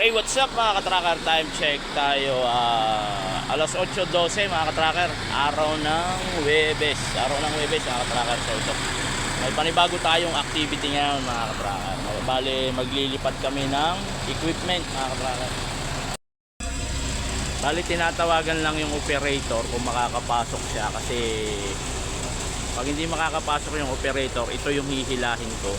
Hey, what's up mga katracker? Time check tayo. Alas 8:12 mga katracker. Araw ng Huwebes. Mga katracker. So ito, may panibago tayong activity ngayon mga katracker. Bale, maglilipat kami ng equipment mga katracker. Bale, tinatawagan lang yung operator kung makakapasok siya. Kasi pag hindi makakapasok yung operator, ito yung hihilahin ko.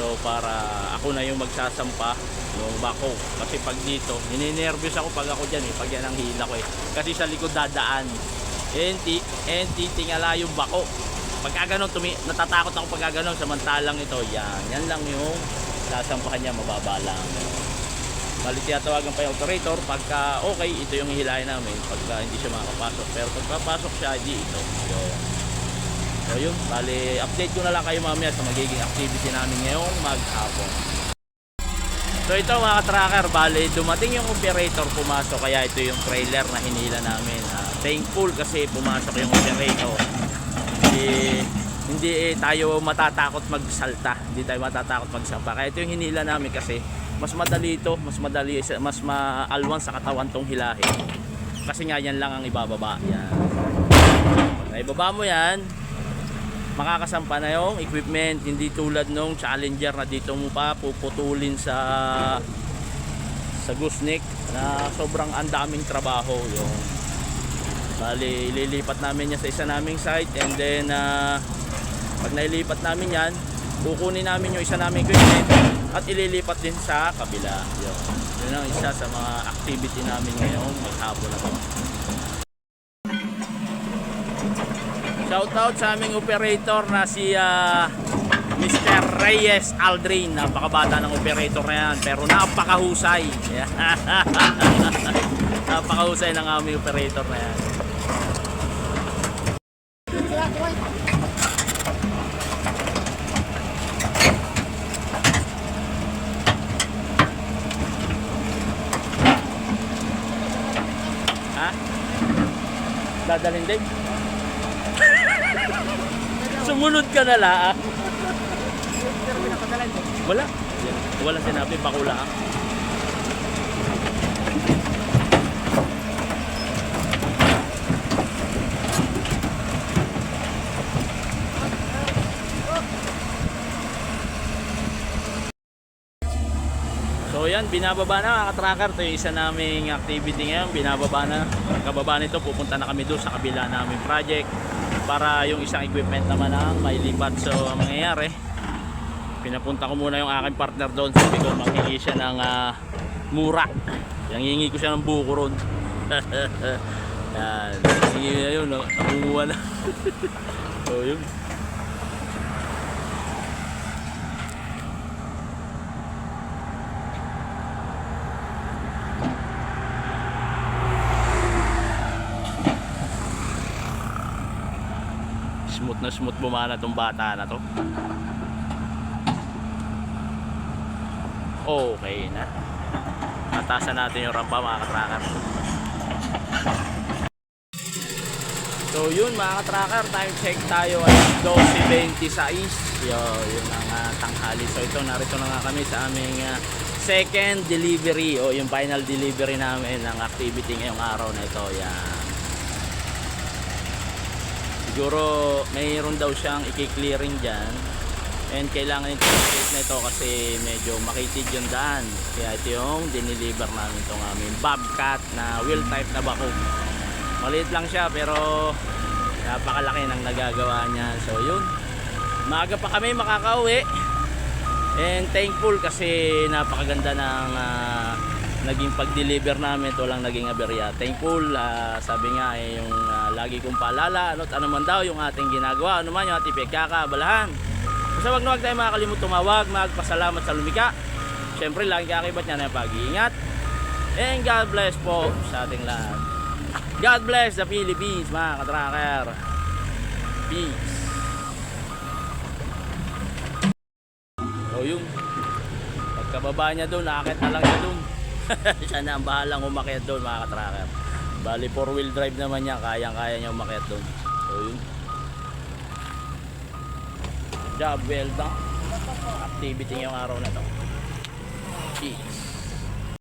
So para ako na yung magsasampa ng bako. Kasi pag dito, nininervyos ako pag ako dyan pag yan ang hila ko Kasi sa likod dadaan. Titingala yung bako. Pagka ganun, natatakot ako pagka ganun. Samantalang ito, yan lang yung sasampahan niya, mababa lang. Bali, tiyatawagan pa yung operator. Pagka okay, ito yung hihilahin namin. Pagka hindi siya makakapasok. Pero pagpapasok siya, hindi ito. So yun, bali, update ko na lang kayo mamaya sa magiging activity namin ngayong maghapon. So ito mga tracker, bali, dumating yung operator, pumasok, kaya ito yung trailer na hinila namin. Thankful kasi pumasok yung operator. Hindi tayo matatakot magsalta, hindi tayo matatakot magsampa. Kaya ito yung hinila namin kasi mas madali ito, mas maalwan sa katawan tong hilahin. Kasi nga yan lang ang ibababa. Yan. Pag ibaba mo yan, makakasampa na yung equipment, hindi tulad nung Challenger na dito mo pa puputulin sa gooseneck na sobrang andaming trabaho yung. Bali, ililipat namin yan sa isa naming site, and then pag nailipat namin yan, kukunin namin yung isa naming equipment at ililipat din sa kabila. Yun ang isa sa mga activity namin ngayong maghapon na to. Shoutout sa aming operator na si Mr. Reyes Aldrin. Napakabata ng operator na yan, pero napakahusay. Napakahusay ng aming operator na yan. Ha? Dadalhin din? Sumunod ka na lang. Wala sinabi, bakula. So yan, binababa na mga katracker. Ito yung isa naming activity ngayon. Binababa na. Kababa nito, pupunta na kami doon sa kabila naming project para yung isang equipment naman ang mailipat. So ang mangyayari, pinapunta ko muna yung aking partner doon. Sabi ko manghingi siya ng mura. Hingi ko siya ng buko ron. Yan, hingi na yun, no? Nakunguha na. So yun, smooth na smooth bumana tong bata na to. Okay na. Atasan natin yung rampa mga katracker. So yun mga katracker, time check tayo ay 12:26. Yun ang tanghali. So ito, narito na nga kami sa aming second delivery o yung final delivery namin ng activity ngayong araw na ito. Yan. Siguro mayroon daw siyang i-clearing dyan, and kailangan i-check na ito kasi medyo makitid yung daan. Kaya ito yung diniliver namin itong aming Bobcat na wheel type na bako. Maliit lang siya pero napakalaki ng nagagawa niya. So yun, maaga pa kami makakauwi, and thankful kasi napakaganda ng naging pag-deliver namin. Ito lang naging aberya. Thankful, sabi nga yung lagi kong paalala, ano man daw yung ating ginagawa, ano man yung ating pagkakabalahan. Basta wag na wag tayo makakalimut tumawag, magpasalamat sa lumika. Siyempre, laging kakibat niya na yung pag-iingat. And God bless po sa ating lahat. God bless the Philippines, mga katracker. Peace. So yun, pagkababa niya doon, nakakit na lang siya doon. Siya na ang bahalang umakyat doon mga katracker. Bali 4-wheel drive naman niya, kayang-kaya niya umakyat doon. So yun, job well done. Activity ngayong araw na to. Cheers.